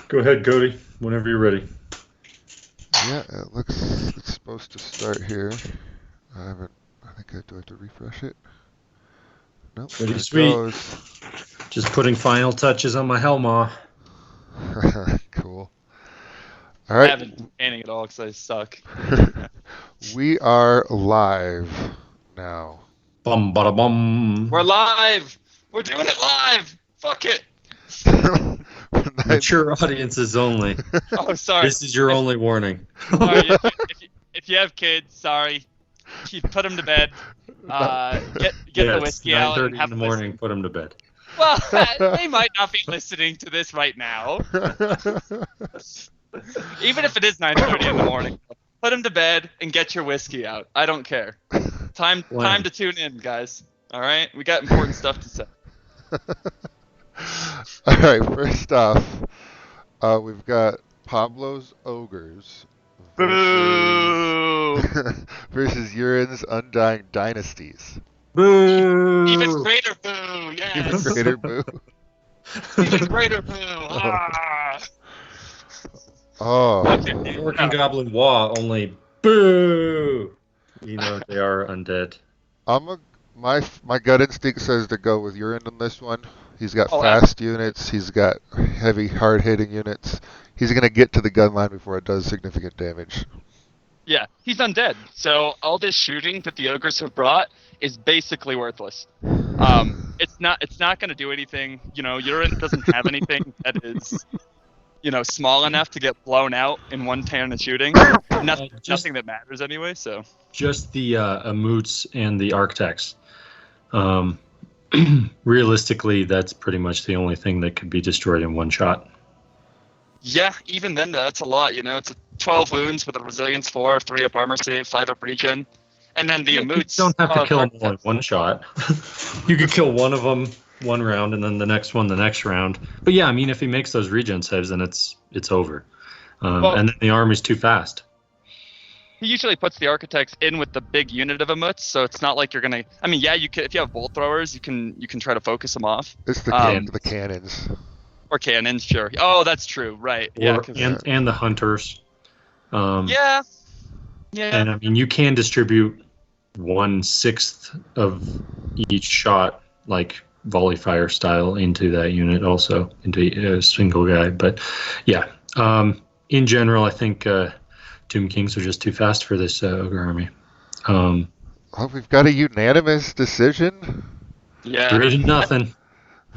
Go ahead, Cody. Whenever you're ready. Yeah, it's supposed to start here. I haven't. I think I do have to refresh it. Nope. Pretty There it sweet. goes. Just putting final touches on my Helma. Cool. All I right. haven't been painting at all because I suck. We are live now. Bum bada bum. We're live. We're doing it live. Fuck it. Mature audiences only. Oh, sorry. This is your only warning. Sorry, if you have kids, sorry. You put them to bed. Get the whiskey out and 9:30 have in the morning. Put them to bed. Well, they might not be listening to this right now. Even if it is 9:30 in the morning, put them to bed and get your whiskey out. I don't care. Time to tune in, guys. All right, we got important stuff to say. All right. First off, we've got Pablo's Ogres Boo! versus Urin's Undying Dynasties. Boo! Even greater boo! Yes. Even greater boo. Even greater boo! Ah! Oh. Working Goblin Wah only boo. You know they are undead. My gut instinct says to go with Urine on this one. He's got Oh, fast units. He's got heavy, hard-hitting units. He's going to get to the gun line before it does significant damage. Yeah, he's undead. So all this shooting that the ogres have brought is basically worthless. It's not going to do anything. You know, Urine doesn't have anything that is, small enough to get blown out in one turn of shooting. Nothing that matters anyway. So just the Amoots and the Architects. Realistically, that's pretty much the only thing that could be destroyed in one shot. yeah, even then that's a lot. It's a 12 wounds with a resilience 4, 3 up armor save, 5 up regen, and then the Amoots. You don't have to kill them all in one shot. You could kill one of them one round, and then the next one the next round. But yeah, I mean, if he makes those regen saves, then it's over. And then the army's too fast. He usually puts the architects in with the big unit of Amuts, so it's not like you're gonna. I mean, yeah, you can if you have bolt throwers, you can try to focus them off. It's the cannons. Or cannons, sure. Oh, that's true, right? Yeah, and the hunters. Yeah. And I mean, you can distribute 1/6 of each shot, like volley fire style, into that unit, also into a single guy. But yeah, in general, I think Tomb Kings are just too fast for this ogre army. We've got a unanimous decision. Yeah. There isn't nothing.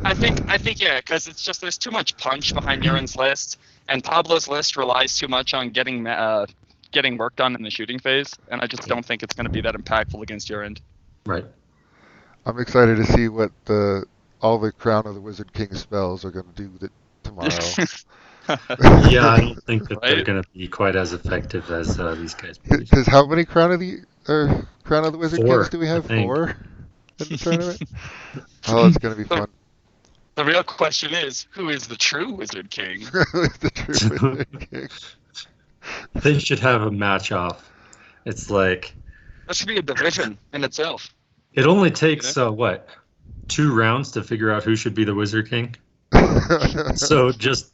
I think yeah, because it's just there's too much punch behind Urin's list, and Pablo's list relies too much on getting work done in the shooting phase, and I just don't think it's going to be that impactful against Urin. Right. I'm excited to see what all the Crown of the Wizard King spells are going to do tomorrow. Yeah, I don't think that they're going to be quite as effective as these guys. Because how many Crown of the Wizard 4, Kings do we have? I think. 4 in the tournament? Oh, it's going to be fun. The real question is, who is the true Wizard King? The true Wizard King. They should have a match off. It's like That should be a division in itself. it only takes 2 rounds to figure out who should be the Wizard King. So just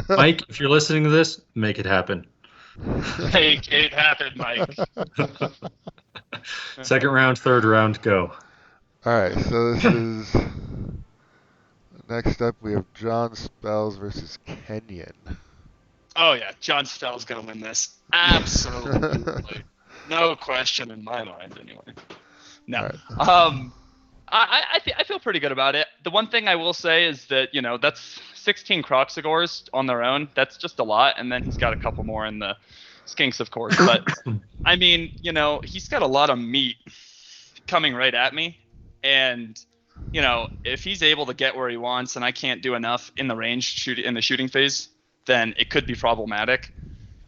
Mike, if you're listening to this, make it happen. Make it happen, Mike. Second round, third round, go. All right, so this is next up. We have John Spells versus Kenyon. Oh yeah, John Spell's gonna win this. Absolutely, no question in my mind. Anyway, no. Right. I feel pretty good about it. The one thing I will say is that that's 16 Croxagores on their own. That's just a lot, and then he's got a couple more in the Skinks, of course. But I mean, he's got a lot of meat coming right at me, and if he's able to get where he wants, and I can't do enough in the range in the shooting phase, then it could be problematic.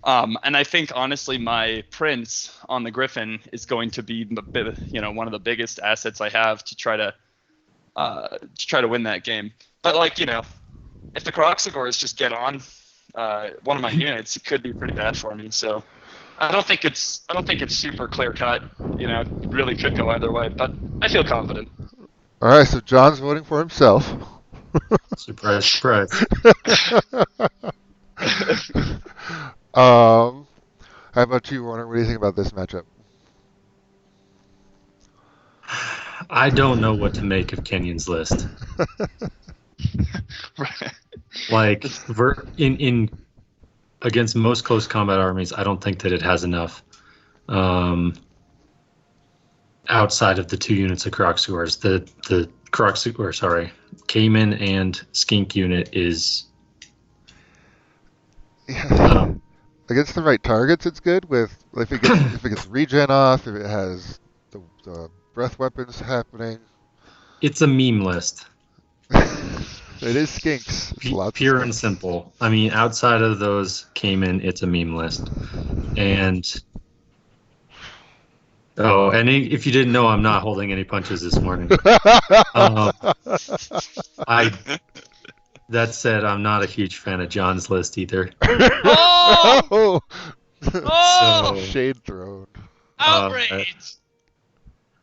And I think honestly, my Prince on the Griffin is going to be one of the biggest assets I have to try to win that game. But if the Croxagores just get on one of my units, it could be pretty bad for me. So I don't think it's super clear cut. It really could go either way, but I feel confident. All right, so John's voting for himself. Surprise, surprise. How about you, Warner? What do you think about this matchup? I don't know what to make of Kenyon's list. Right. Like in against most close combat armies, I don't think that it has enough. Outside of the 2 units of Croxuars, the Cayman and Skink unit is. Yeah. Against the right targets, it's good. With if it gets regen off, if it has the breath weapons happening. It's a meme list. It is skinks. It's Pure and simple. I mean, outside of those Cayman, it's a meme list. And if you didn't know, I'm not holding any punches this morning. That said, I'm not a huge fan of John's list either. Oh! Oh! So, Shade thrown. Outrage!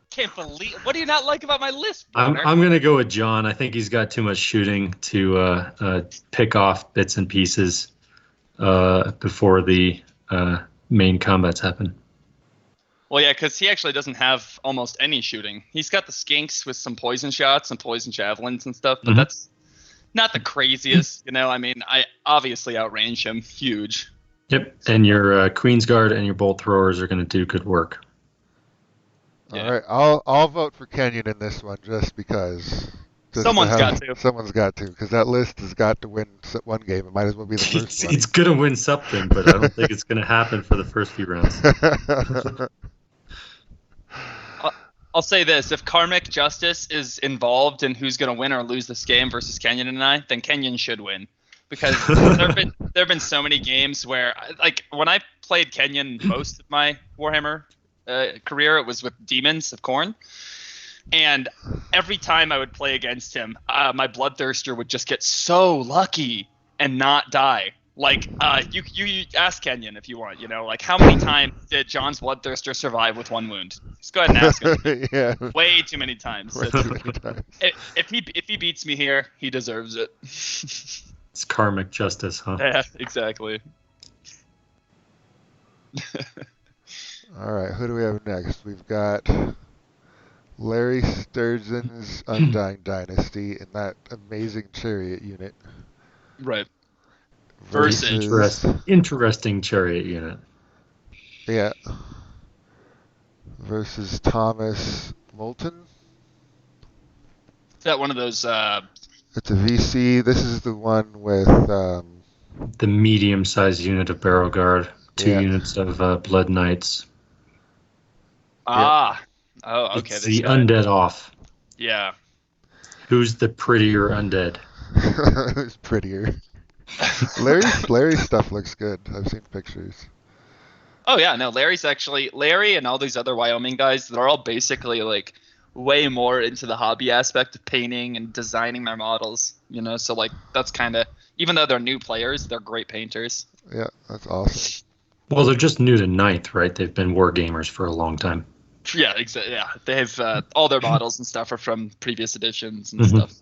Can't believe. What do you not like about my list, I'm Warner? gonna go with John. I think he's got too much shooting to pick off bits and pieces before the main combats happen. Well, yeah, because he actually doesn't have almost any shooting. He's got the skinks with some poison shots and poison javelins and stuff, but that's not the craziest. I mean, I obviously outrange him huge. Yep, and your Queen's Guard and your Bolt Throwers are going to do good work. Yeah. All right, I'll vote for Kenyon in this one just because. Someone's got to. Someone's got to, because that list has got to win one game. It might as well be the first one. It's going to win something, but I don't think it's going to happen for the first few rounds. I'll say this: if karmic justice is involved in who's going to win or lose this game versus Kenyon and I, then Kenyon should win, because there've been so many games where, like, when I played Kenyon most of my Warhammer career, it was with Demons of Khorne, and every time I would play against him, my Bloodthirster would just get so lucky and not die. Like, you ask Kenyon if you want, like, how many times did John's Bloodthirster survive with 1 wound? Just go ahead and ask him. Yeah. Way too many times. Way too many times. If he beats me here, he deserves it. It's karmic justice, huh? Yeah, exactly. All right, who do we have next? We've got Larry Sturgeon's Undying Dynasty in that amazing chariot unit. Right. Versus Interesting chariot unit. Yeah. Versus Thomas Moulton. Is that one of those? It's a VC. This is the one with the medium-sized unit of Barrel Guard, 2 units of Blood Knights. Oh, okay. It's the undead off. Yeah. Who's the prettier undead? Who's prettier? Larry's stuff looks good. I've seen pictures. Oh yeah, no, Larry and all these other Wyoming guys, they're all basically like way more into the hobby aspect of painting and designing their models, so like that's kind of, even though they're new players, they're great painters. Yeah, that's awesome. Well, they're just new to 9th, right? They've been war gamers for a long time. Yeah, exactly. Yeah, they have all their models and stuff are from previous editions and stuff.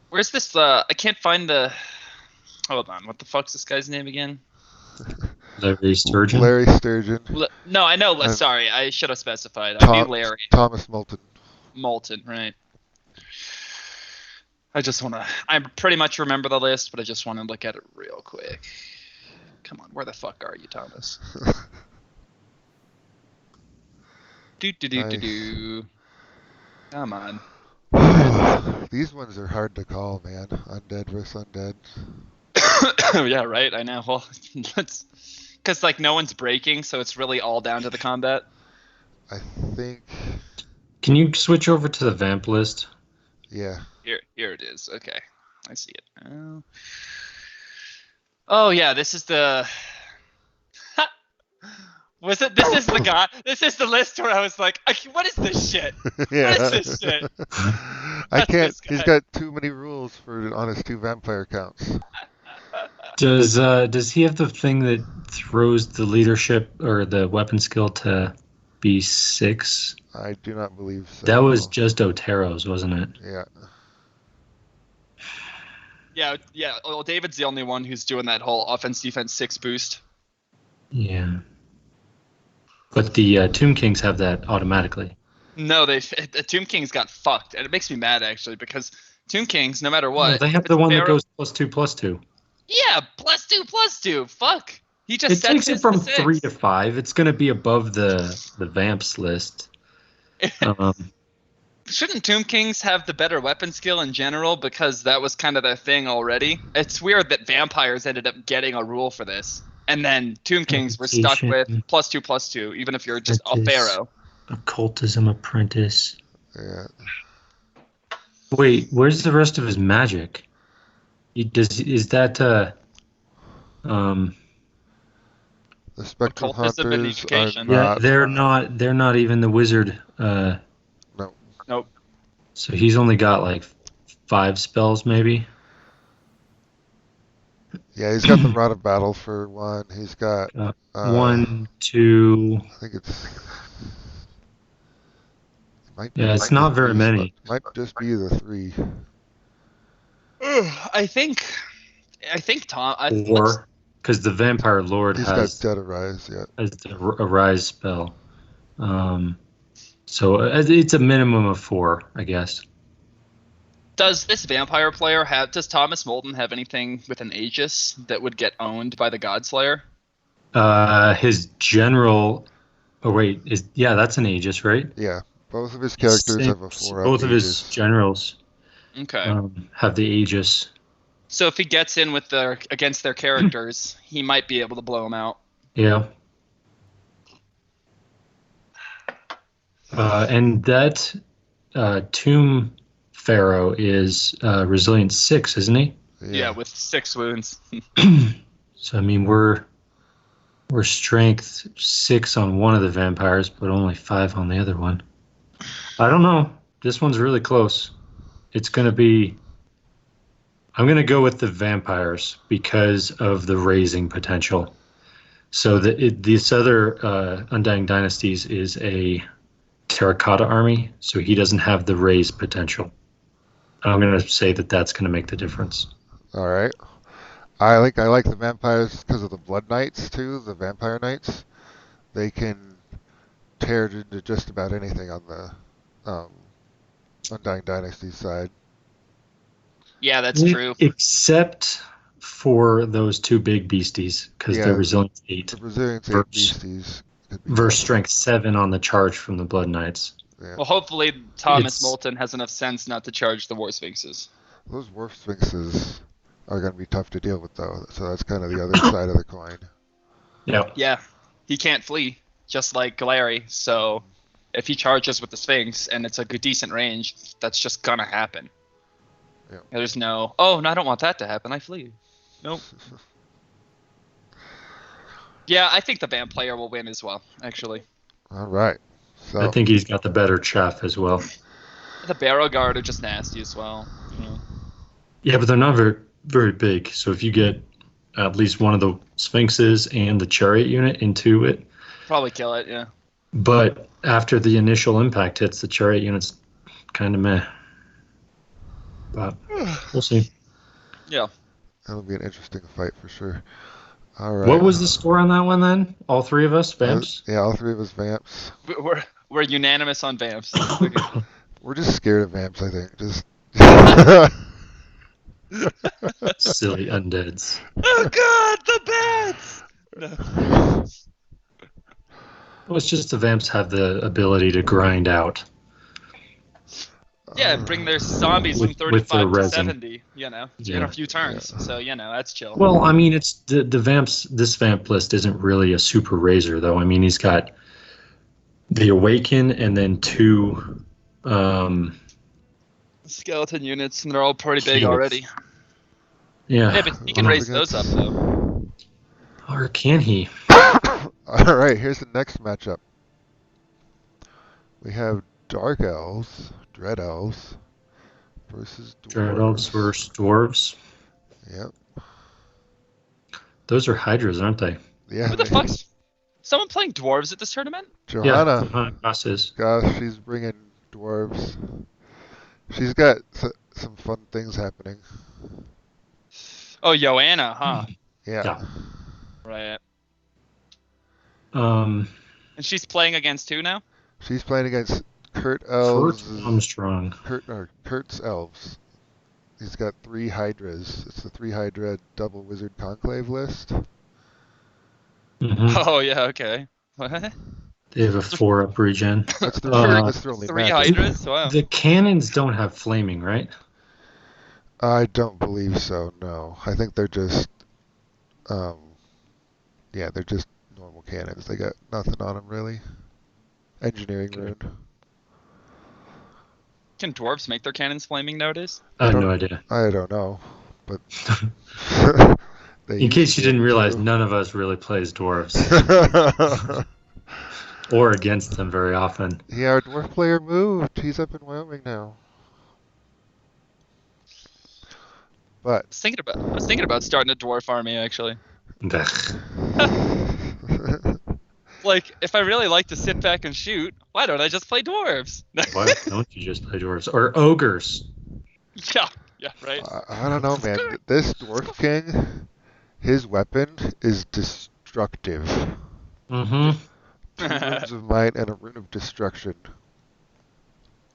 Where's this? I can't find the. Hold on. What the fuck's this guy's name again? Larry Sturgeon? Larry Sturgeon. No, I know. Sorry, I should have specified. I knew Larry. Thomas Moulton. Moulton, right. I pretty much remember the list, but I just want to look at it real quick. Come on, where the fuck are you, Thomas? Do. Come on. These ones are hard to call, man. Undead versus undead. Yeah, right. I know. Well, because like no one's breaking, so it's really all down to the combat. I think. Can you switch over to the vamp list? Yeah. Here it is. Okay, I see it. Oh yeah, this is the. Was it? This is the guy. This is the list where I was like, "What is this shit? Yeah. What is this shit?" I can't. He's got too many rules on his 2 vampire counts. Does he have the thing that throws the leadership or the weapon skill to B6? I do not believe so. That was just Otero's, wasn't it? Yeah. Yeah. Well, David's the only one who's doing that whole offense-defense 6 boost. Yeah. But the Tomb Kings have that automatically. No, the Tomb Kings got fucked, and it makes me mad actually because Tomb Kings, no matter what, No, they have the one that goes +2/+2. Yeah, +2/+2. Fuck. He just It sets takes it his from to 6. 3 to 5. It's going to be above the Vamps list. Shouldn't Tomb Kings have the better weapon skill in general because that was kind of their thing already? It's weird that vampires ended up getting a rule for this, and then Tomb Kings were stuck with +2/+2, even if you're just a pharaoh. Occultism Apprentice. Yeah. Wait, where's the rest of his magic? Is that The Spectral Occultism and Hunters Education. are yeah, not. they're not even the wizard. No. Nope. So he's only got like 5 spells, maybe. Yeah, he's got the Rod of Battle for one. He's got 1, 2. I think it's. Yeah, it's not very many. Might just be the 3. I think Tom. Or because the Vampire Lord He's has got Dead Arise. Yeah. the Arise spell. So it's a minimum of 4, I guess. Does this vampire player does Thomas Molden have anything with an Aegis that would get owned by the Godslayer? His general. Oh wait, that's an Aegis, right? Yeah. Both of his characters have a 4 Both of his generals Okay. have the Aegis. So if he gets in with against their characters, he might be able to blow them out. Yeah. And that Tomb Pharaoh is Resilience 6, isn't he? Yeah, with 6 wounds. So I mean, we're strength 6 on one of the vampires, but only 5 on the other one. I don't know. This one's really close. It's going to be. I'm going to go with the vampires because of the raising potential. So this other Undying Dynasties is a terracotta army, so he doesn't have the raise potential. I'm going to say that that's going to make the difference. All right. I like the vampires because of the Blood Knights too. The Vampire Knights, they can tear into just about anything on the Undying Dynasty side. Yeah, that's true. Except for those 2 big beasties, because they're Resilience 8. The Resilience 8 beasties. Versus Strength 7 on the charge from the Blood Knights. Yeah. Well, hopefully Thomas Moulton has enough sense not to charge the War Sphinxes. Those War Sphinxes are going to be tough to deal with, though. So that's kind of the other side of the coin. Yeah. Yeah, he can't flee, just like Galari. So if he charges with the Sphinx and it's a good, decent range, that's just gonna happen. Yeah. There's no, oh, no, I don't want that to happen. I flee. Nope. Yeah, I think the Vamp player will win as well, actually. All right. So I think he's got the better chaff as well. The Barrow Guard are just nasty as well. Yeah, but they're not very, very big. So if you get at least one of the Sphinxes and the Chariot unit into it. Probably kill it, yeah. But after the initial impact hits, the Chariot unit's kind of meh. But we'll see. Yeah. That'll be an interesting fight for sure. All right. What was the score on that one then? All 3 of us, Vamps? Yeah, all 3 of us Vamps. We're unanimous on Vamps. We're just scared of Vamps, I think. Just Silly undeads. Oh God, the bats! No. Well, it's just the Vamps have the ability to grind out. Yeah, bring their zombies With from their 35 to resin. 70, in Yeah. a few turns. So, that's chill. Well, I mean, it's the Vamps. This Vamp list isn't really a super razor, though. I mean, he's got the Awaken and then 2 skeleton units, and they're all pretty big Shields. already. Yeah. Yeah, but he can raise those up, though. Or can he? all right. Here's the next matchup. We have Dark Elves, Dread Elves versus Dwarves. Dread Elves versus Dwarves. Yep. Those are Hydras, aren't they? Yeah. Who the fuck's someone playing dwarves at this tournament? Johanna. Johanna Cosses. Gosh, she's bringing dwarves. She's got some fun things happening. Oh, Joanna, huh? Yeah. Right. Um, And she's playing against who now? She's playing against Kurt Elves. Kurt Armstrong. Kurt's Elves. He's got 3 Hydras. It's the 3 Hydra double wizard conclave list. Mm-hmm. Oh yeah, okay. What? They have a 4-up regen. That's their only 3 magic. Hydras? Wow. The cannons don't have flaming, right? I don't believe so, no. I think they're just, they're just normal cannons. They got nothing on them, really. Engineering rune. Can dwarves make their cannons flaming nowadays? I have no idea. I don't know, but... In case you didn't realize, none of us really plays dwarves. Or against them very often. Yeah, our dwarf player moved. He's up in Wyoming now. But... I was thinking about starting a dwarf army, actually. Like, if I really like to sit back and shoot, why don't I just play dwarves? Why don't you just play dwarves? Or ogres? Yeah, right. I don't know, man. This dwarf king, his weapon is destructive. Mm-hmm. 2 runes of might and a rune of destruction.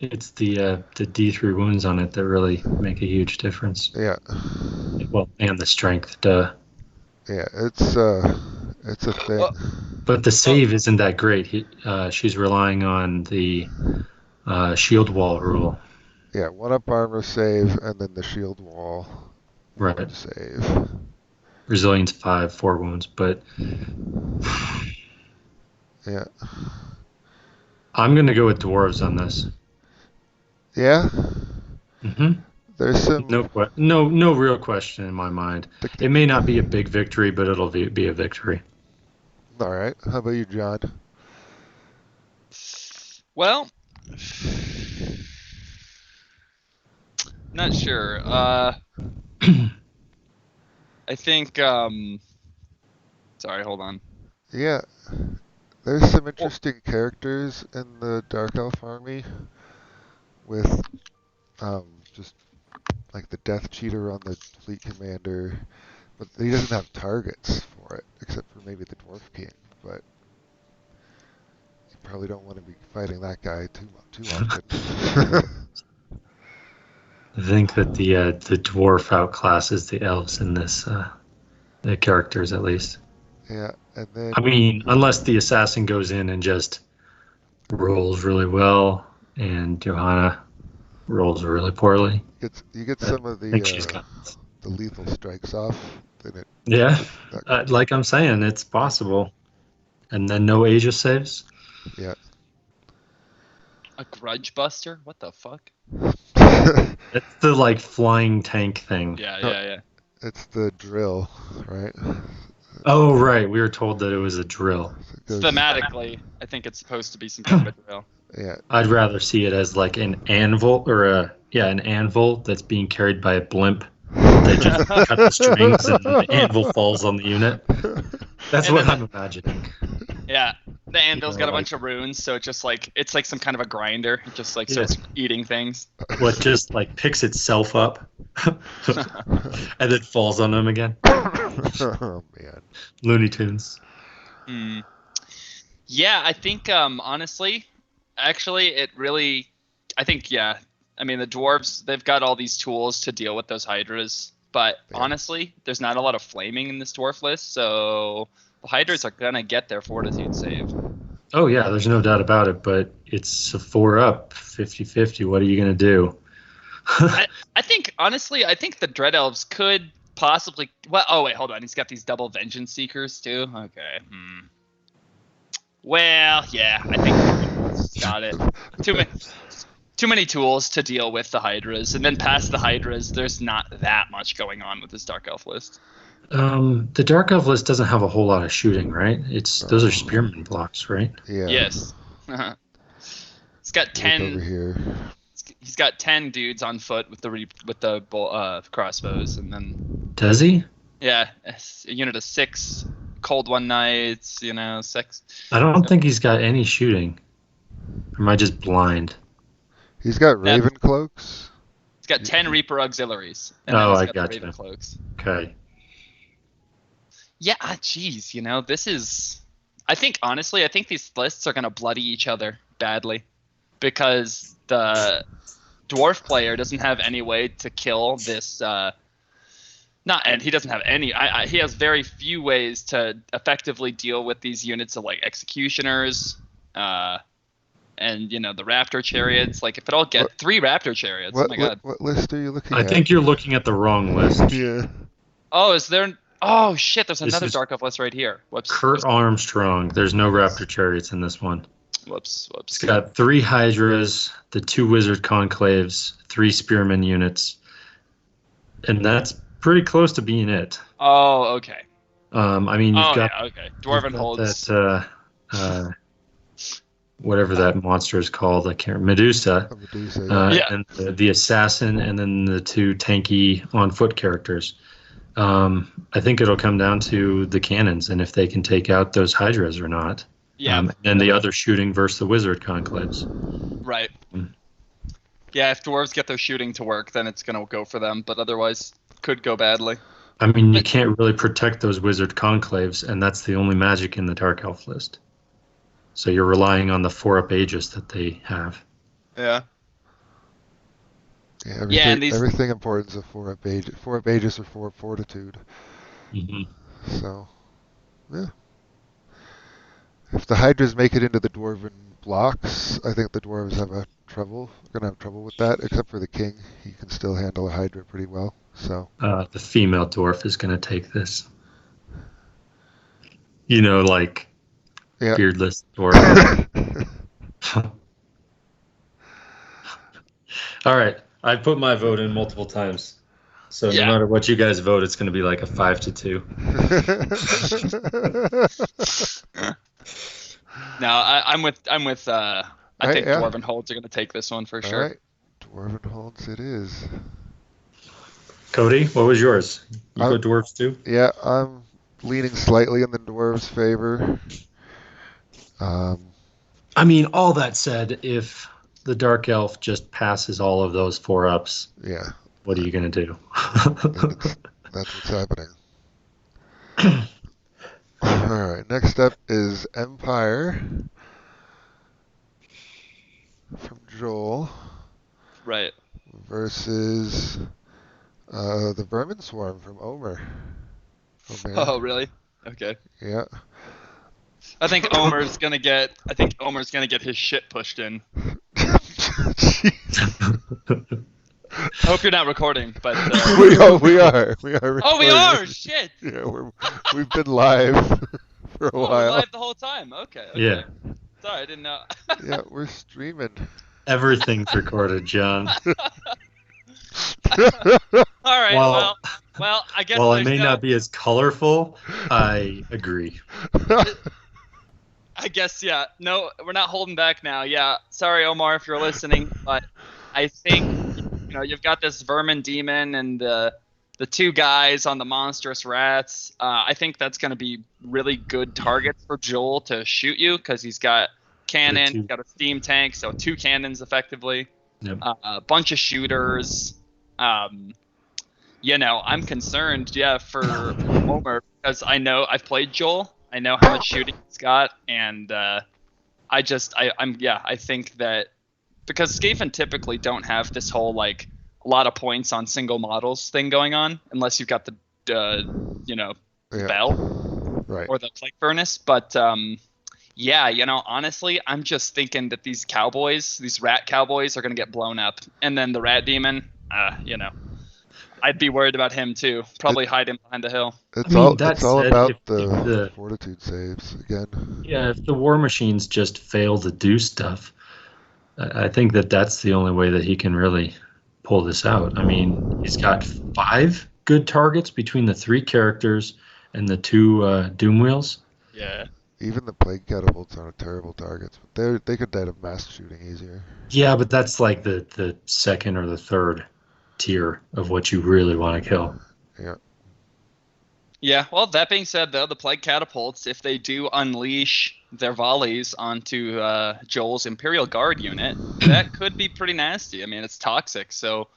It's the D3 wounds on it that really make a huge difference. Yeah. Well, and the strength, duh. Yeah, it's a thing. But the save isn't that great. She's relying on the shield wall rule. Yeah, 1-up armor save and then the shield wall. Right. Save. Resilience 5, 4 wounds, but Yeah. I'm gonna go with dwarves on this. Yeah. Mm-hmm. There's some. No real question in my mind. It may not be a big victory, but it'll be a victory. All right. How about you, John? Well, not sure. I think. Sorry, hold on. Yeah. There's some interesting characters in the Dark Elf army with just like the Death Cheater on the Fleet Commander, but he doesn't have targets for it except for maybe the Dwarf King. But you probably don't want to be fighting that guy too often. I think that the dwarf outclasses the elves in this, the characters at least. Yeah, and then I mean, unless the assassin goes in and just rolls really well, and Johanna rolls really poorly. you get some of the lethal strikes off. Then like I'm saying, it's possible. And then no Aegis saves. Yeah. A grudge buster? What the fuck? It's the like flying tank thing. Yeah. It's the drill, right? Oh right, we were told that it was a drill. Thematically, I think it's supposed to be some kind of a drill. Yeah. I'd rather see it as like an anvil or an anvil that's being carried by a blimp. They just cut the strings and the anvil falls on the unit. That's what I'm imagining. Yeah, the anvil's got a bunch of runes, so it's like some kind of a grinder. It just like starts eating things. What just like picks itself up and then falls on them again. Oh man. Looney Tunes. Yeah, I think honestly, actually, I mean, the dwarves, they've got all these tools to deal with those hydras, but honestly, there's not a lot of flaming in this dwarf list, so the hydras are gonna get their fortitude save. Oh yeah, there's no doubt about it, but it's a 4-up, 50-50. What are you gonna do? I think, honestly, the Dread Elves could possibly... Well, oh wait, hold on. He's got these double Vengeance Seekers, too? Okay. Well, yeah, I think he's got it. Too many tools to deal with the Hydras, and then past the Hydras, there's not that much going on with this Dark Elf list. The Dark Elf list doesn't have a whole lot of shooting, right? Those are spearman blocks, right? Yeah. Yes. He's got 10. Over here. He's got 10 dudes on foot with the crossbows, and then. Does he? Yeah, a unit of 6 cold one nights, sex. I don't think he's got any shooting. Or am I just blind? He's got Raven cloaks. He's got 10 Reaper auxiliaries. And Oh, then I he's got the gotcha. Raven cloaks. Okay. Yeah, geez, this is. I think these lists are gonna bloody each other badly, because the dwarf player doesn't have any way to kill this. And he doesn't have any. He has very few ways to effectively deal with these units of like executioners, and the raptor chariots. Like if it all get 3 raptor chariots. Oh my god. What list are you looking I at? think you're looking at the wrong list. Yeah. Oh, is there? Oh shit! There's This another is Dark Elf list right here. Whoops. Kurt Armstrong. There's no raptor chariots in this one. Whoops. It's got 3 hydras, the 2 wizard conclaves, 3 spearman units, and that's pretty close to being it. Oh, okay. I mean, you've got okay. Dwarven holds. that whatever that monster is called. I can't. Medusa. Medusa, yeah. And the assassin, and then the 2 tanky on foot characters. I think it'll come down to the cannons and if they can take out those hydras or not. Yeah. And the other shooting versus the wizard conclaves. Right. Yeah, if dwarves get their shooting to work, then it's gonna go for them. But otherwise, could go badly. I mean, you can't really protect those wizard conclaves, and that's the only magic in the Dark Elf list. So you're relying on the 4-up Aegis that they have. Yeah. Yeah, everything important is a 4-up Aegis. 4-up Aegis or 4-up Fortitude. Mm-hmm. So, yeah. If the Hydras make it into the Dwarven blocks, I think the Dwarves gonna have trouble with that, except for the King. He can still handle a Hydra pretty well, so. The female dwarf is going to take this. Beardless dwarf. All right. I put my vote in multiple times. So no matter what you guys vote, it's going to be like a 5-2. No, I'm with. I think Dwarven holds are going to take this one for sure. All right, Dwarven holds it is. Cody, what was yours? You go dwarves too? Yeah, I'm leaning slightly in the dwarves' favor. I mean, all that said, if the Dark Elf just passes all of those 4-ups, what are you going to do? That's what's happening. All right, next up is Empire from Joel. Right. Versus the Vermin Swarm from Omer. Oh, really? Okay. Yeah. I think Omer's gonna get his shit pushed in. I hope you're not recording, but we are. Recording. Oh, we are. Shit. Yeah, we've been live for a while. We're live the whole time. Okay. Yeah. Sorry, I didn't know. Yeah, we're streaming. Everything's recorded, John. All right. Well, I guess. While I may not be as colorful, I agree. I guess, yeah. No, we're not holding back now. Yeah. Sorry, Omar, if you're listening, but I think you've got this vermin demon and the 2 guys on the monstrous rats. I think that's going to be really good targets for Joel to shoot you because he's got cannon, he's got a steam tank, so 2 cannons effectively. Yep. A bunch of shooters. I'm concerned, for Omar because I know I've played Joel. I know how much shooting he's got, and I think that because Skaven typically don't have this whole like a lot of points on single models thing going on unless you've got the bell or the plague furnace. But honestly, I'm just thinking that these rat cowboys, are gonna get blown up, and then the rat demon, I'd be worried about him too. Probably hide him behind the hill. It's all about the fortitude saves again. Yeah, if the war machines just fail to do stuff, I think that's the only way that he can really pull this out. I mean, he's got 5 good targets between the 3 characters and the 2 doom wheels. Yeah. Even the plague catapults aren't terrible targets. They could die of mass shooting easier. Yeah, but that's like the second or the third tier of what you really want to kill. Yeah. Yeah, well, that being said, though, the Plague Catapults, if they do unleash their volleys onto Joel's Imperial Guard unit, that could be pretty nasty. I mean, it's toxic, so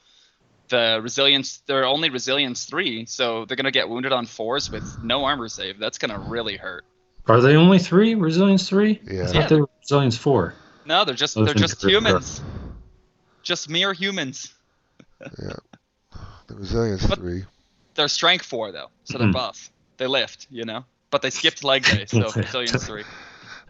the resilience, they're only resilience 3, so they're going to get wounded on 4s with no armor save. That's going to really hurt. Are they only 3? Resilience 3? Yeah. I thought they were resilience 4. No, they're just humans. Just mere humans. Yeah. The resilience But- 3. They're strength 4, though, so they're buff. They lift, but they skipped leg day, so resilience 3.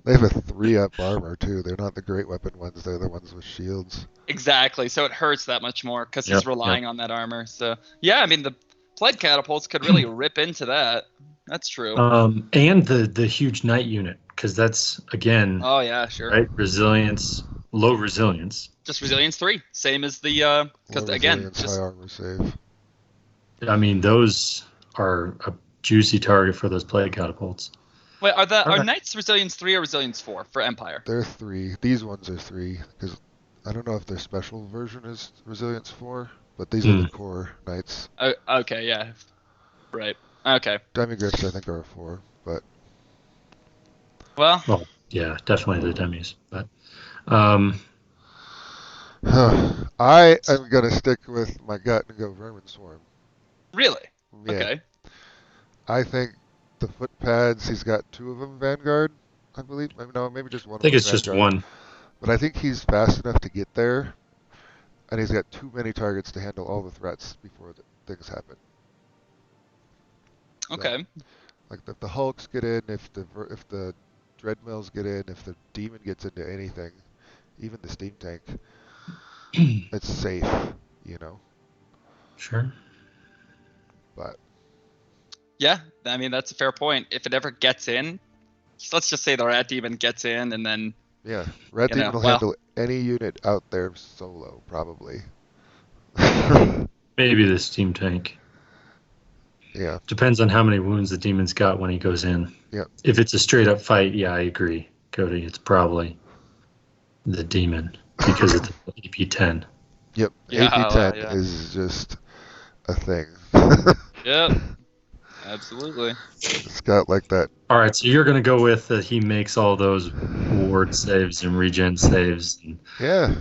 They have a 3-up armor too. They're not the great weapon ones. They're the ones with shields. Exactly, so it hurts that much more because he's relying on that armor. So, yeah, I mean, the Plague Catapults could really rip into that. That's true. And the huge knight unit, because that's, again, Oh, yeah, sure. right? Resilience, low resilience. Just resilience 3, same as the, because Low again, resilience, just high armor save. I mean, those are a juicy target for those plague catapults. wait, are Okay. Knights resilience 3 or resilience 4 for Empire? They're 3. These ones are 3 because I don't know if their special version is resilience 4, but these are the core knights. Oh, okay, yeah, right. Okay. Demigriffs I think are 4, but Well, Well, yeah, definitely the demis. But I am gonna stick with my gut and go Vermin Swarm. really? Yeah. Okay. I think the foot pads. He's got 2 of them Vanguard, I believe. No, maybe just one. I think of it's them just Vanguard. one. But I think he's fast enough to get there, and he's got too many targets to handle all the threats before things happen. Okay. Like if the Hulks get in, if the Dreadmills get in, if the Demon gets into anything, even the Steam Tank, it's safe, Sure. But Yeah, I mean, that's a fair point. If it ever gets in, let's just say the Rat Demon gets in and then... yeah, Red You Demon know, will well- handle any unit out there solo, probably. Maybe the steam tank. Yeah, Depends on how many wounds the demon's got when he goes in. Yep. If it's a straight up fight, yeah, I agree, Cody. It's probably the demon because it's AP 10. yep. Yeah, AP10 yeah. is just a thing. Yep. Absolutely. It's got like that. All right, so you're going to go with he makes all those ward saves and regen saves. And Yeah.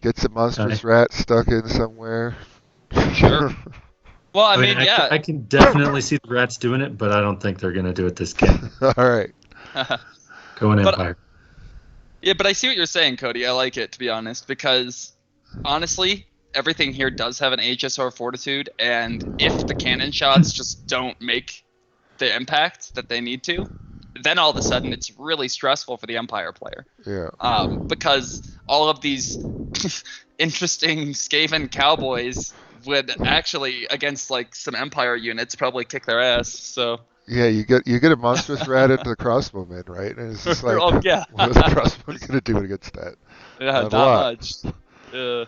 Gets a monstrous rat stuck in somewhere. Sure. Well, I mean, yeah. I can definitely see the rats doing it, but I don't think they're going to do it this game. All right. Go in But- Empire. Yeah, but I see what you're saying, Cody. I like it, to be honest, because honestly, everything here does have an Aegis or Fortitude, and if the cannon shots just don't make the impact that they need to, then all of a sudden it's really stressful for the Empire player. Yeah. Because all of these interesting Skaven cowboys would actually, against like some Empire units, probably kick their ass. So Yeah, you get a monstrous rat into the crossbowmen, right? And it's just like, oh yeah, what is the crossbowman gonna do against that? yeah, Not not a lot. much.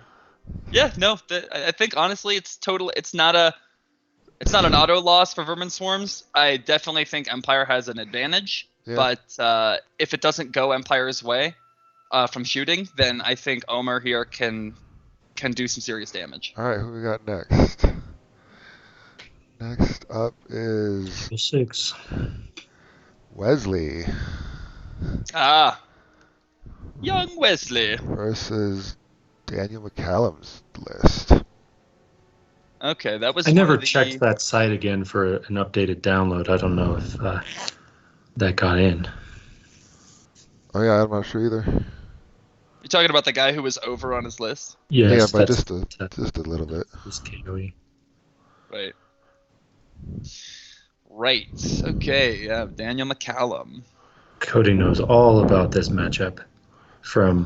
Yeah, no, I think honestly, it's not an auto loss for Vermin Swarms. I definitely think Empire has an advantage, Yeah. but if it doesn't go Empire's way from shooting, then I think Omer here can do some serious damage. All right, who we got next? Next up is 6. Wesley Young Wesley. versus Daniel McCallum's list. Okay, that was. I one never of the- checked that site again for an updated download. I don't know if that got in. Oh yeah, I'm not sure either. You're talking about the guy who was over on his list, Yes, Yeah, but that's just a little bit. this KOE. right? Right. Okay. Yeah, Daniel McCallum. Cody knows all about this matchup from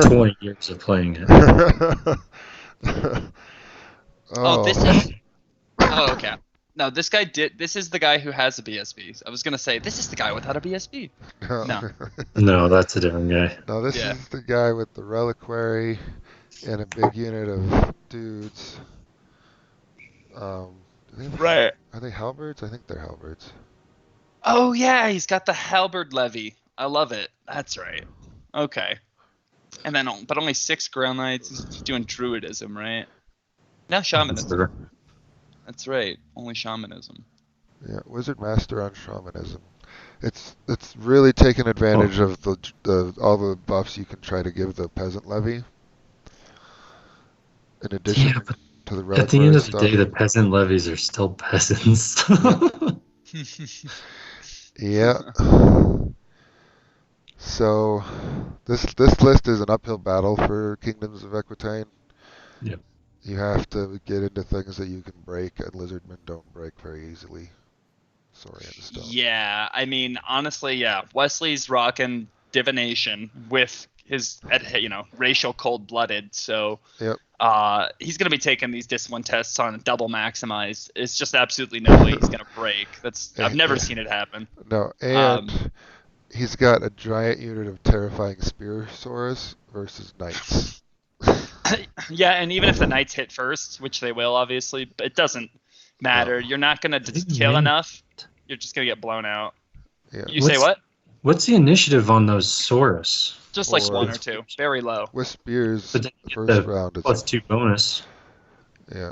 20 years of playing it. Oh, this is. Oh, okay. No, this guy did. This is the guy who has a BSB. I was gonna say this is the guy without a BSB. No. No, that's a different guy. No, this Yeah. is the guy with the reliquary and a big unit of dudes. Do they have- Right. Are they halberds? I think they're halberds. Oh yeah, he's got the halberd levy. I love it. That's right. Okay. And then, but only 6 ground knights. He's doing druidism, right? No, shamanism. That's right. Only shamanism. Yeah, Wizard Master on Shamanism. It's really taken advantage of the all the buffs you can try to give the peasant levy. In addition Yeah, but to the at the end reliquary of the stuff. day, the peasant levies are still peasants. Yeah. So this list is an uphill battle for Kingdoms of Equitane. Yeah. You have to get into things that you can break, and lizardmen don't break very easily. Sorry, and stone. Yeah, I mean, honestly, yeah. Wesley's rocking divination with his, racial cold-blooded. So, Yep. he's gonna be taking these discipline tests on double maximize. It's just absolutely no way he's gonna break. I've never seen it happen. No, and he's got a giant unit of terrifying Spearosaurus versus knights. Yeah, and even if the knights hit first, which they will, obviously, but it doesn't matter. No. You're not gonna kill enough. You're just gonna get blown out. Yeah. You say what? What's the initiative on those Saurus? Just like Or- 1 or 2, very low. With spears, But the then you first get the round is +2 bonus. yeah.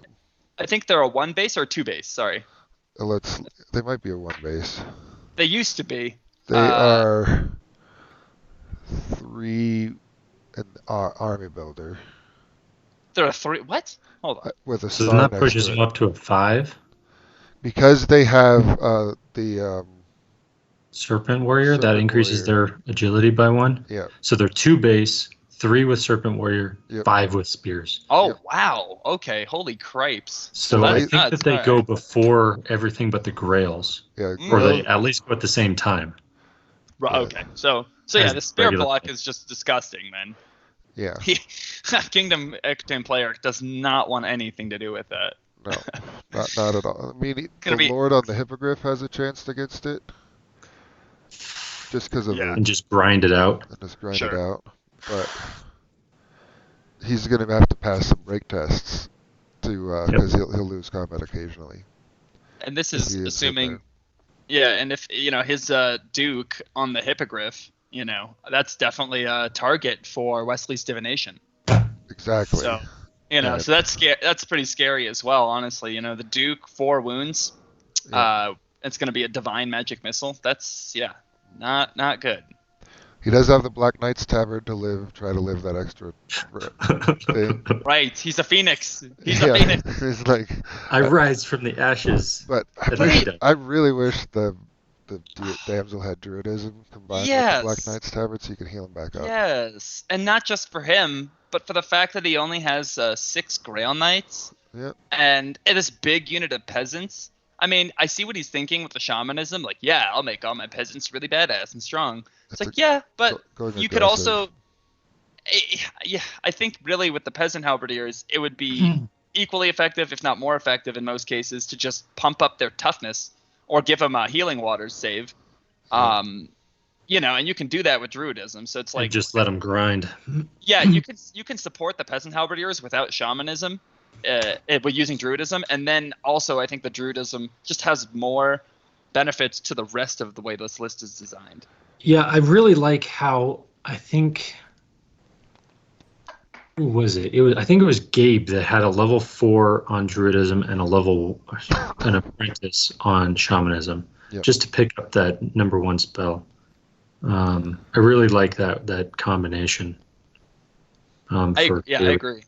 I think they're a 1 base or a 2 base. Sorry, They might be a 1 base. they used to be. They are 3 an army builder They're a 3. What? Hold on. with a So star then that next pushes to them it. up to a 5. Because they have the Serpent Warrior, that Serpent increases Warrior. their agility by 1. Yeah. So they're 2 base, 3 with Serpent Warrior, Yep. 5 with spears. Oh Yep. wow. Okay. Holy cripes. So Well, I that's think nuts. that they Alright. go before everything but the Grails. Yeah, Mm. Or Grail- they at least go at the same time. Right, Yeah. okay. So yeah, As the spear regular block players. is just disgusting, man. yeah. Kingdom Equitane player does not want anything to do with that. No, not at all. I mean, Gonna the be- Lord on the Hippogriff has a chance against it, just because of Yeah. And just grind it out. and just grind it Sure. out. But he's gonna have to pass some break tests to because he'll lose combat occasionally. And this If is he is hit assuming, there. yeah, and if his Duke on the Hippogriff, that's definitely a target for Wesley's divination. Exactly. So Yeah. so that's pretty scary as well, honestly. The Duke 4 wounds. Yeah. It's gonna be a divine magic missile. That's not good. He does have the Black Knight's Tavern to try to live that extra thing. Right, he's a phoenix. He's yeah. a phoenix. He's like, I rise from the ashes. but But I really wish the damsel had druidism combined with the Black Yes. Knight's Tavern so you can heal him back up. Yes, and not just for him, but for the fact that he only has 6 Grail Knights Yep. and this big unit of peasants. I mean, I see what he's thinking with the shamanism. Like, yeah, I'll make all my peasants really badass and strong. It's like, yeah, but going you could aggressive. also, yeah, I think really with the peasant halberdiers, it would be equally effective, if not more effective in most cases, to just pump up their toughness or give them a healing waters save. Yeah. And you can do that with druidism. So it's Like like, just let them grind. yeah, you can support the peasant halberdiers without shamanism, with using druidism, and then also I think the druidism just has more benefits to the rest of the way this list is designed. Yeah, I really like how who was it? I think it was Gabe that had a level 4 on druidism and an apprentice on shamanism, Yep. just to pick up that number 1 spell. I really like that combination. I agree.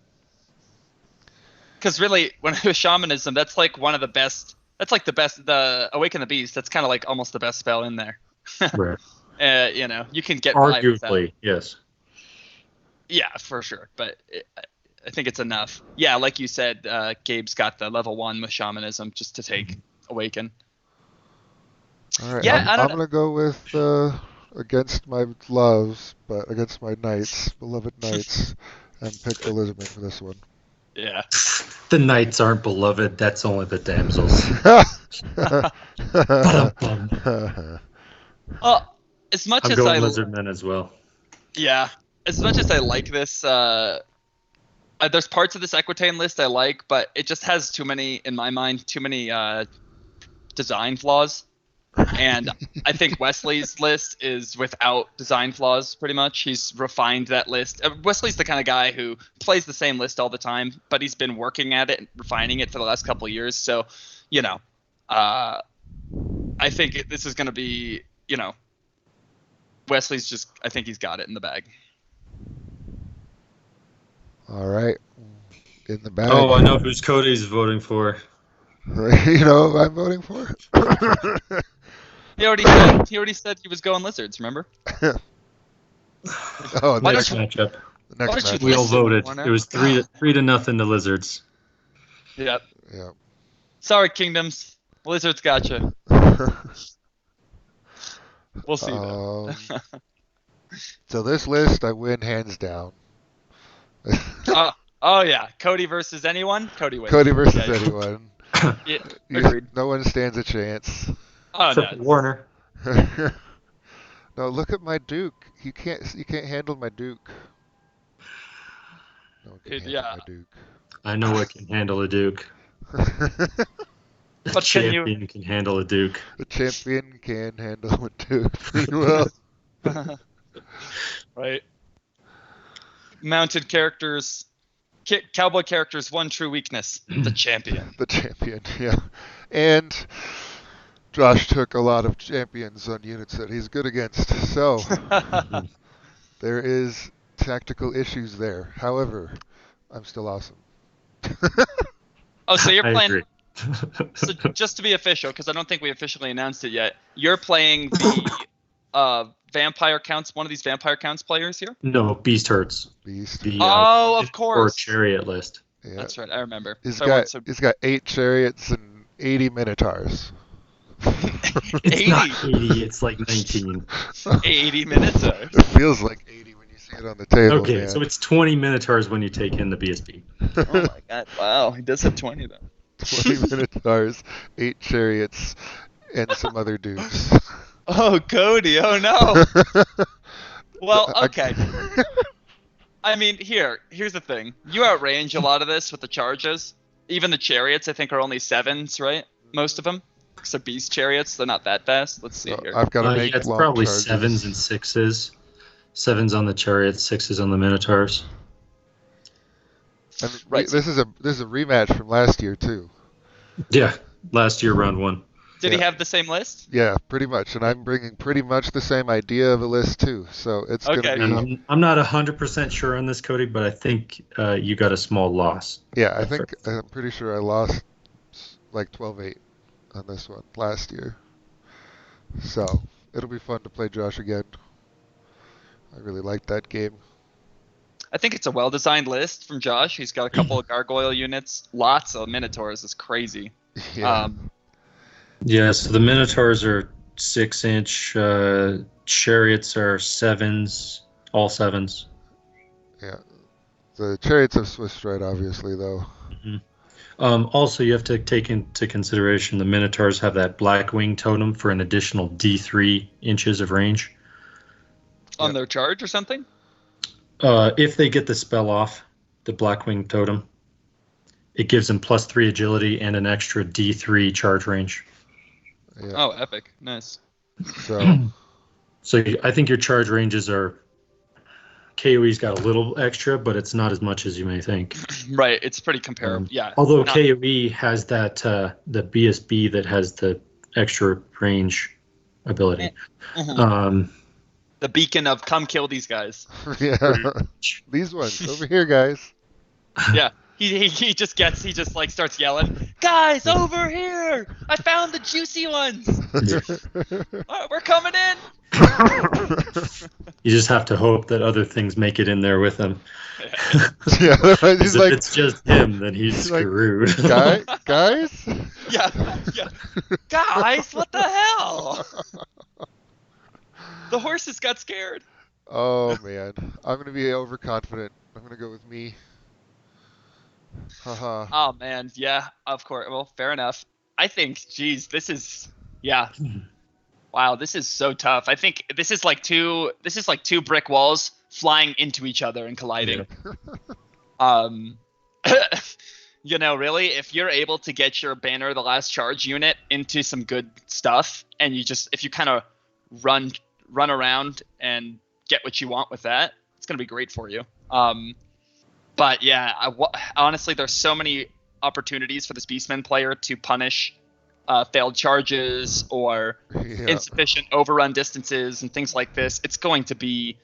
Because really, when it was shamanism, that's like one of the best. That's like the best. The Awaken the Beast. That's kind of like almost the best spell in there. Right. You can get by with that. Arguably, yes. Yeah, for sure. But I think it's enough. Yeah, like you said, Gabe's got the level 1 with shamanism just to take Awaken. All right. Yeah, I'm gonna go with against my loves, but against my knights, beloved knights, and pick the lizardman for this one. Yeah. The knights aren't beloved. That's only the damsels. Ba-dum-bum. As much I'm as going lizardmen as well. Yeah, as much as I like this, there's parts of this Equitane list I like, but it just has too many, in my mind, design flaws. And I think Wesley's list is without design flaws, pretty much. He's refined that list. Wesley's the kind of guy who plays the same list all the time, but he's been working at it and refining it for the last couple of years. So, I think this is going to be, Wesley's just, I think he's got it in the bag. All right. In the bag. Oh, I know who's Cody's voting for. You know who I'm voting for? He already said he was going Lizards, remember? Oh, Why Next don't you- matchup. the why next don't match. you We all Listen, voted. Warner. It was 3-0 to Lizards. Yep. Yeah. Sorry, Kingdoms. Lizards gotcha. We'll see, though. So this list, I win hands down. Oh, yeah. Cody versus anyone? Cody wins. Cody versus Yeah. anyone. Yeah, agreed. No one stands a chance. Oh, Except for no. Warner. No, look at my Duke. You can't handle my Duke. No one can handle Yeah. my Duke. I know what can handle a Duke. The But can you- champion can handle a Duke. The champion can handle a Duke pretty well. Right. Mounted characters. Cowboy characters, one true weakness. The champion. The champion, yeah. And Josh took a lot of champions on units that he's good against. So there is tactical issues there. However, I'm still awesome. Oh, so you're I playing. agree. So just to be official, because I don't think we officially announced it yet, you're playing the vampire counts. One of these vampire counts players here. No, Beast Hurts. Beast. The, Oh, of Or course. Chariot list. Yeah. That's right. I remember. He's So I got 8 chariots and 80 minotaurs. It's 80. not 80, it's like 19. 80 minutes. It feels like 80 when you see it on the table. Okay, man. so it's 20 Minotaurs when you take in the BSB. Oh my god! Wow, he does have 20 though. 20 minotaurs, 8 chariots, and some other dudes. Oh, Cody! Oh no! Well, okay. I mean, here's the thing. You outrange a lot of this with the charges. Even the chariots, I think, are only 7s, right? Most of them. So beast chariots, they're not that fast. Let's see here. I've got to make Yeah, it's long probably charges. 7s and 6s. 7s on the chariots, 6s on the Minotaurs. And Right. This is a rematch from last year too. Yeah, last year, round 1. Did he yeah. have the same list? Yeah, pretty much. And I'm bringing pretty much the same idea of a list too. So it's Okay. gonna And be. I'm not 100% sure on this, Cody, but I think you got a small loss. Yeah, I'm pretty sure I lost like 12-8 on this one last year. So it'll be fun to play Josh again. I really liked that game. I think it's a well-designed list from Josh. He's got a couple of gargoyle units, lots of minotaurs. It's crazy. Yeah. Yeah, so the Minotaurs are 6-inch, chariots are 7s, all 7s. Yeah. The chariots have Swiss stride, obviously, though. Also, you have to take into consideration the Minotaurs have that black wing totem for an additional D3 inches of range. On their charge or something? If they get the spell off, the black wing totem, it gives them +3 agility and an extra D3 charge range. Yeah. Oh, epic. Nice. So So I think your charge ranges are. KOE's got a little extra, but it's not as much as you may think. Right. It's pretty comparable. Yeah. Although not- KOE has that the BSB that has the extra range ability. Mhm. The beacon of come kill these guys. yeah, these ones over here, guys. Yeah. He just like starts yelling, guys, over here! I found the juicy ones! We're coming in! You just have to hope that other things make it in there with him. yeah, right, he's If like, it's just him, then he's he's like, screwed. guys. Yeah. Guys, what the hell? The horses got scared. Oh man, I'm gonna be overconfident. I'm gonna go with me. Haha. Oh man, yeah, of course. Well, fair enough. I think, geez, this is, yeah. Wow, this is so tough. I think this is like two brick walls flying into each other and colliding. Really, if you're able to get your Banner of the Last Charge unit into some good stuff, and if you kind of run around and get what you want with that, it's gonna be great for you. But yeah, honestly, there's so many opportunities for this Beastman player to punish failed charges or insufficient overrun distances and things like this, it's going to be,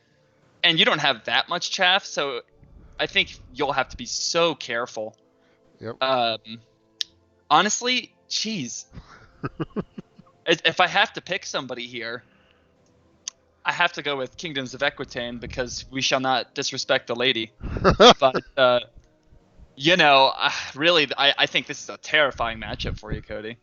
and you don't have that much chaff, so I think you'll have to be so careful. Yep. Honestly, geez. If I have to pick somebody here, I have to go with Kingdoms of Equitaine because we shall not disrespect the lady. But, really, I think this is a terrifying matchup for you, Cody.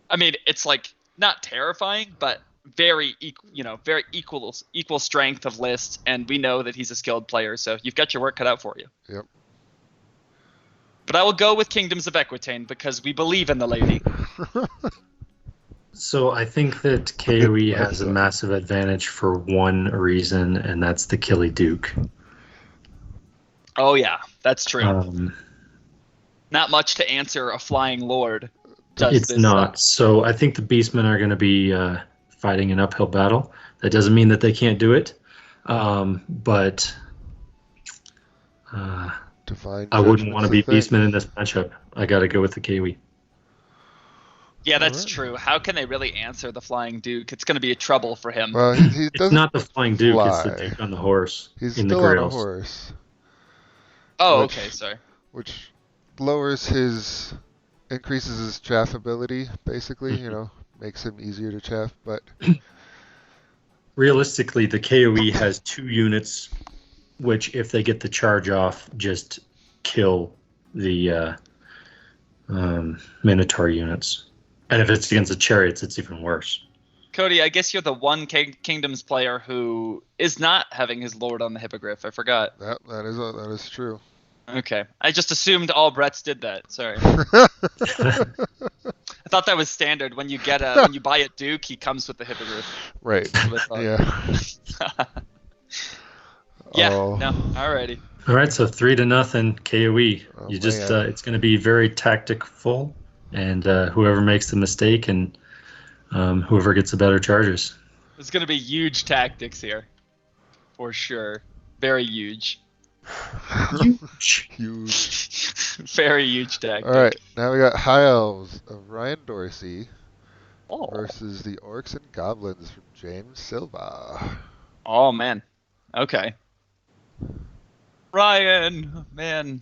I mean, it's like not terrifying, but very equal strength of list, and we know that he's a skilled player, so you've got your work cut out for you. Yep. But I will go with Kingdoms of Equitaine because we believe in the lady. So I think that KOE has a massive advantage for one reason, and that's the Killy Duke. Oh yeah, that's true. Not much to answer a flying lord. It's not. So I think the Beastmen are going to be fighting an uphill battle. That doesn't mean that they can't do it, but I wouldn't want to be Beastmen in this matchup. I got to go with the KOE. Yeah, that's true. How can they really answer the Flying Duke? It's going to be a trouble for him. Well, he it's not the Flying Duke, it's the Duke on the horse. He's in still the on a Grails. horse. Oh, okay, sorry. Which increases his chaff ability, basically, makes him easier to chaff, but... Realistically, the KOE has 2 units, which, if they get the charge off, just kill the Minotaur units. And if it's against the chariots, it's even worse. Cody, I guess you're the one Kingdoms player who is not having his lord on the Hippogriff. I forgot. That is true. Okay. I just assumed all Bretts did that. Sorry. I thought that was standard. When you buy a Duke, he comes with the Hippogriff. Right. Yeah. Yeah. No. Alrighty. All right. So 3-0 KOE. Oh, it's going to be very tacticful, and whoever makes the mistake and whoever gets the better charges. There's going to be huge tactics here, for sure. Very huge. Huge. Very huge tactic. All right, now we got High Elves of Ryan Dorsey versus the Orcs and Goblins from James Silva. Oh man. Okay. Ryan, man.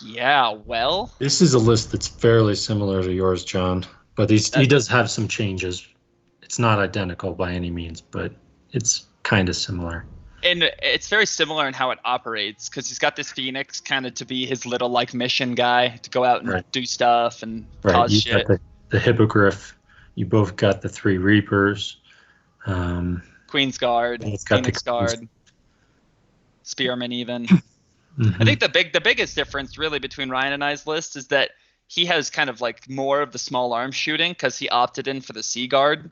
Yeah, well. This is a list that's fairly similar to yours, John, but he does have some changes. It's not identical by any means, but it's kind of similar. And it's very similar in how it operates, because he's got this Phoenix kind of to be his little like mission guy to go out and do stuff and cause shit. Got the Hippogriff. You both got the 3 Reapers. Queen's Guard, Phoenix Guard, Spearman even. Mm-hmm. I think the biggest difference really between Ryan and I's list is that he has kind of like more of the small arm shooting because he opted in for the Sea Guard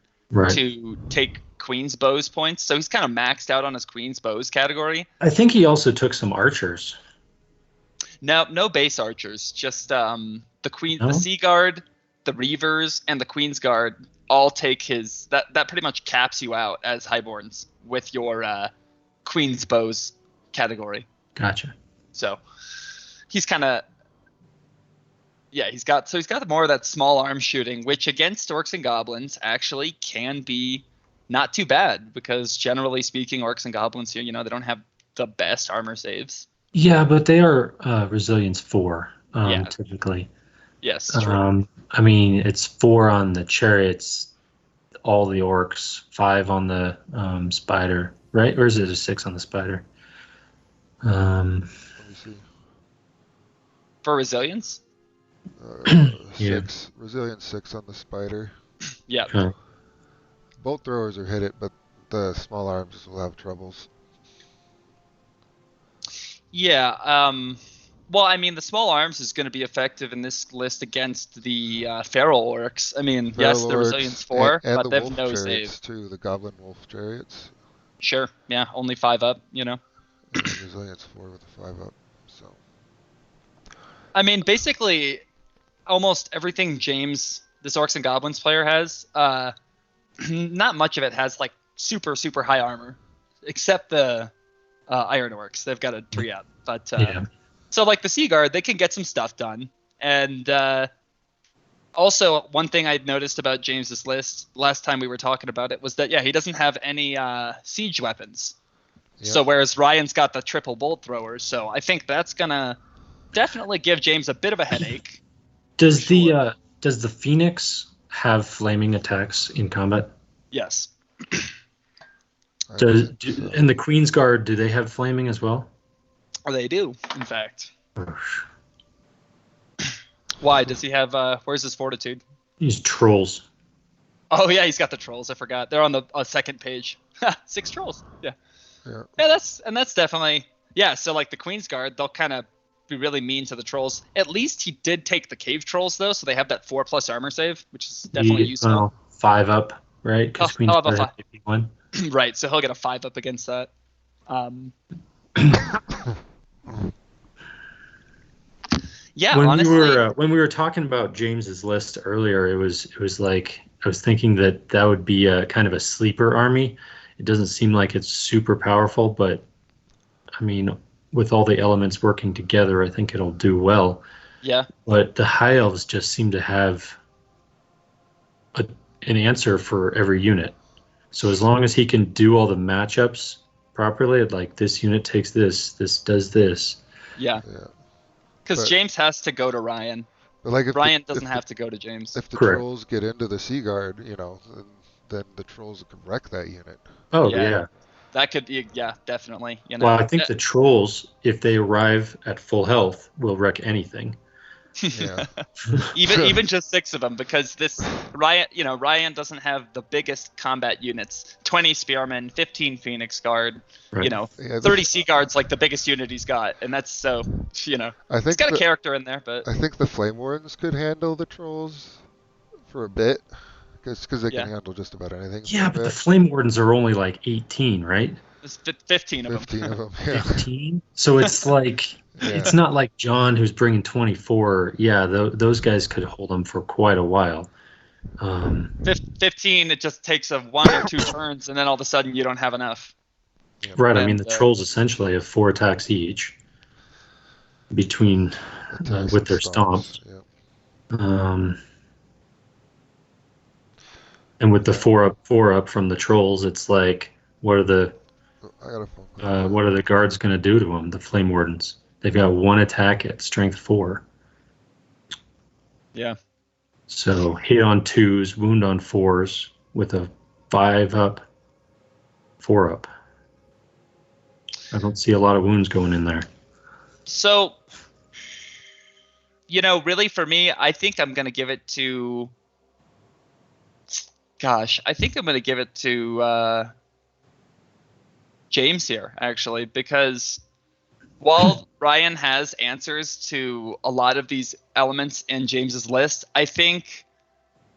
to take Queen's Bows points. So he's kind of maxed out on his Queen's Bows category. I think he also took some archers. No base archers, just the Sea Guard, the Reavers, and the Queen's Guard all take his that pretty much caps you out as Highborns with your Queen's Bows category. Gotcha. So he's kind of he's got more of that small arm shooting, which against Orcs and Goblins actually can be not too bad, because generally speaking, Orcs and Goblins here, they don't have the best armor saves. Yeah, but they are resilience 4 typically. Yes, true. I mean, it's 4 on the chariots, all the orcs, 5 on the spider, right? Or is it a 6 on the spider? Let me see. For resilience? 6. Resilience 6 on the spider. Yeah. Okay. Bolt throwers are hit it, but the small arms will have troubles. Yeah. Well, I mean, the small arms is going to be effective in this list against the feral orcs. I mean, yes, the resilience 4, and but the they have wolf no chariots save. too. The goblin wolf chariots. Sure. Yeah, only 5 up. And resilience 4 with a 5 up. So. I mean, basically, almost everything this Orcs and Goblins player has, not much of it has like super high armor, except the Iron Orcs. They've got a 3 up, but so like the Sea Guard, they can get some stuff done, and Also, one thing I'd noticed about James's list last time we were talking about it was that he doesn't have any siege weapons. Yep. So whereas Ryan's got the triple bolt throwers, so I think that's gonna definitely give James a bit of a headache. Does the Phoenix have flaming attacks in combat? Yes. And the Queen's Guard, do they have flaming as well? Or they do, in fact. Why does he have? Where's his fortitude? He's trolls. Oh yeah, he's got the trolls. I forgot. They're on the second page. 6 trolls. Yeah. Yeah. That's definitely So like the Queen's Guard, they'll kind of be really mean to the trolls. At least he did take the cave trolls though, so they have that 4+ armor save, which is definitely useful. Well, 5 up, right? Because Queen's have a Guard has AP1. Right, so he'll get a 5 up against that. Honestly, when we were talking about James's list earlier, it was like I was thinking that would be a kind of a sleeper army. It doesn't seem like it's super powerful, but I mean, with all the elements working together, I think it'll do well. Yeah. But the High Elves just seem to have an answer for every unit. So as long as he can do all the matchups properly, like this unit takes this does this. Yeah. Because James has to go to Ryan. But like Ryan doesn't have to go to James. If the Correct. trolls get into the Sea Guard, then the trolls can wreck that unit. Oh yeah. That could be, definitely. Well, I think the trolls, if they arrive at full health, will wreck anything. Yeah. even just 6 of them, because this Ryan doesn't have the biggest combat units. 20 Spearmen, 15 Phoenix Guard, Right. 30 Sea Guards, like the biggest unit he's got, and that's so I think he's got a character in there, but I think the Flame Wardens could handle the trolls for a bit, because they can handle just about anything. Yeah, but the Flame Wardens are only like 18, right? there's 15 of them. 15 of them. Yeah. 15. So it's like. It's not like John who's bringing 24. Yeah, those guys could hold him for quite a while. 15, it just takes 1 or 2 turns, and then all of a sudden you don't have enough. Right, I mean, the trolls essentially have 4 attacks each between with their stomps. Yeah. And with the 4 up from the trolls, it's like, what are the guards going to do to them, the Flame Wardens? They've got 1 attack at strength 4. Yeah. So hit on 2s, wound on 4s with a 5 up, 4 up. I don't see a lot of wounds going in there. So, really for me, I think I'm going to give it to... I think I'm going to give it to James here, actually, because... while Ryan has answers to a lot of these elements in James's list, I think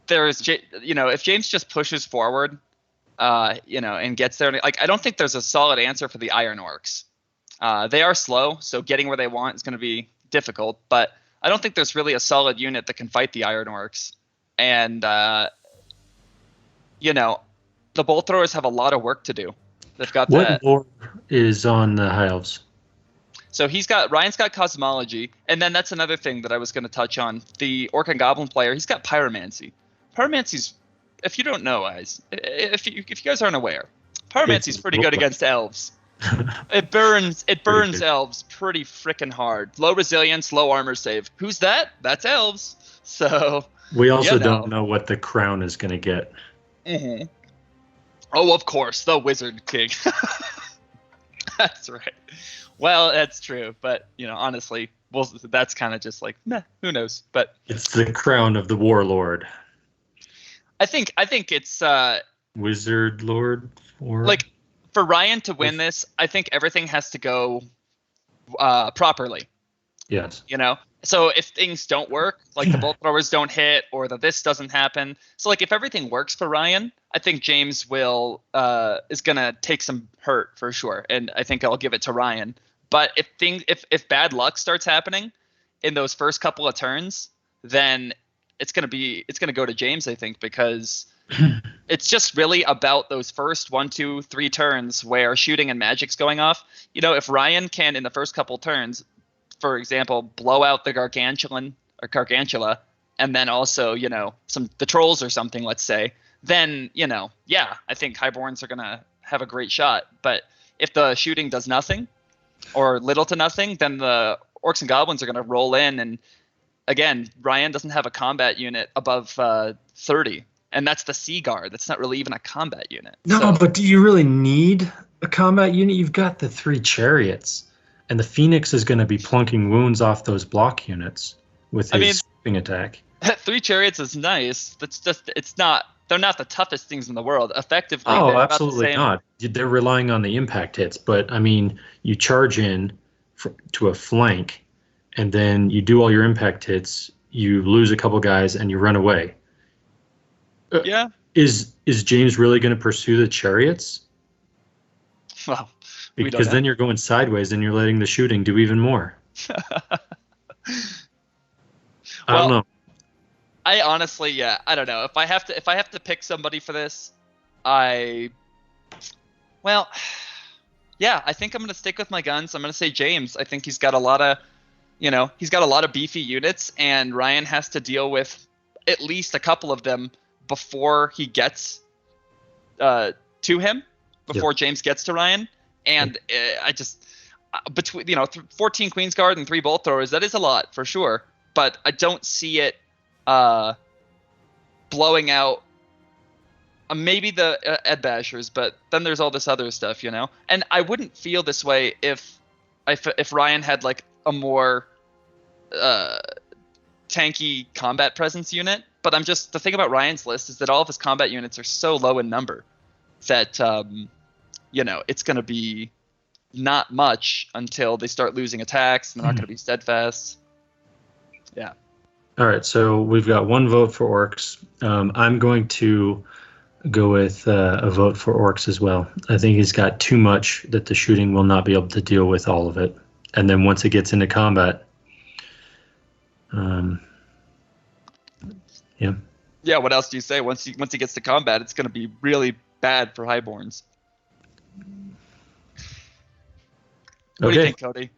if James just pushes forward, and gets there, like I don't think there's a solid answer for the Iron Orcs. They are slow, so getting where they want is going to be difficult. But I don't think there's really a solid unit that can fight the Iron Orcs. And the bolt throwers have a lot of work to do. They've got what lore is on the High Elves? So Ryan's got cosmology, and then that's another thing that I was going to touch on. The Orc and Goblin player, he's got pyromancy. Pyromancy's, if you don't know, guys, if you guys aren't aware, pyromancy's pretty good against elves. It burns elves pretty freaking hard. Low resilience, low armor save. Who's that? That's elves. So we also don't know what the crown is going to get. Mm-hmm. Oh, of course, the Wizard King. That's right. Well, that's true, but honestly, that's kind of just like, meh, who knows? But it's the crown of the Warlord. I think it's Wizard Lord, or like for Ryan to win this, I think everything has to go properly. Yes. So if things don't work, like the bolt throwers don't hit, or this doesn't happen, so like if everything works for Ryan, I think James is gonna take some hurt for sure, and I think I'll give it to Ryan. But if bad luck starts happening in those first couple of turns, then it's gonna go to James, I think, because it's just really about those first 1, 2, 3 turns where shooting and magic's going off. If Ryan can in the first couple turns, for example, blow out the Gargantula, and then also, the trolls or something, let's say, then, yeah, I think Highborns are going to have a great shot. But if the shooting does nothing or little to nothing, then the Orcs and Goblins are going to roll in. And again, Ryan doesn't have a combat unit above 30. And that's the Sea Guard. That's not really even a combat unit. No, but do you really need a combat unit? You've got the 3 chariots. And the Phoenix is going to be plunking wounds off those block units with his sweeping attack. 3 chariots is nice. That's just, they're not the toughest things in the world. Effectively, oh, absolutely not. They're relying on the impact hits. But, I mean, you charge in to a flank, and then you do all your impact hits, you lose a couple guys, and you run away. Yeah. Is James really going to pursue the chariots? Well, because then you're going sideways and you're letting the shooting do even more. I don't know. I honestly, I don't know. If I have to pick somebody for this, I think I'm going to stick with my guns. I'm going to say James. I think he's got a lot of beefy units, and Ryan has to deal with at least a couple of them before he gets to him, before James gets to Ryan. And I just, between 14 Queen's Guard and 3 bolt throwers, that is a lot for sure. But I don't see it blowing out maybe the Ed Bashers, but then there's all this other stuff, And I wouldn't feel this way if Ryan had like a more tanky combat presence unit. But the thing about Ryan's list is that all of his combat units are so low in number that it's going to be not much until they start losing attacks. They're not going to be steadfast. Yeah. All right, so we've got 1 vote for Orcs. I'm going to go with a vote for Orcs as well. I think he's got too much that the shooting will not be able to deal with all of it. And then once it gets into combat, Yeah, what else do you say? Once he gets to combat, it's going to be really bad for Highborns. What do you think, Cody?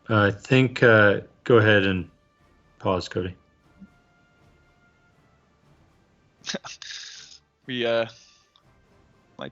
I think go ahead and pause, Cody. We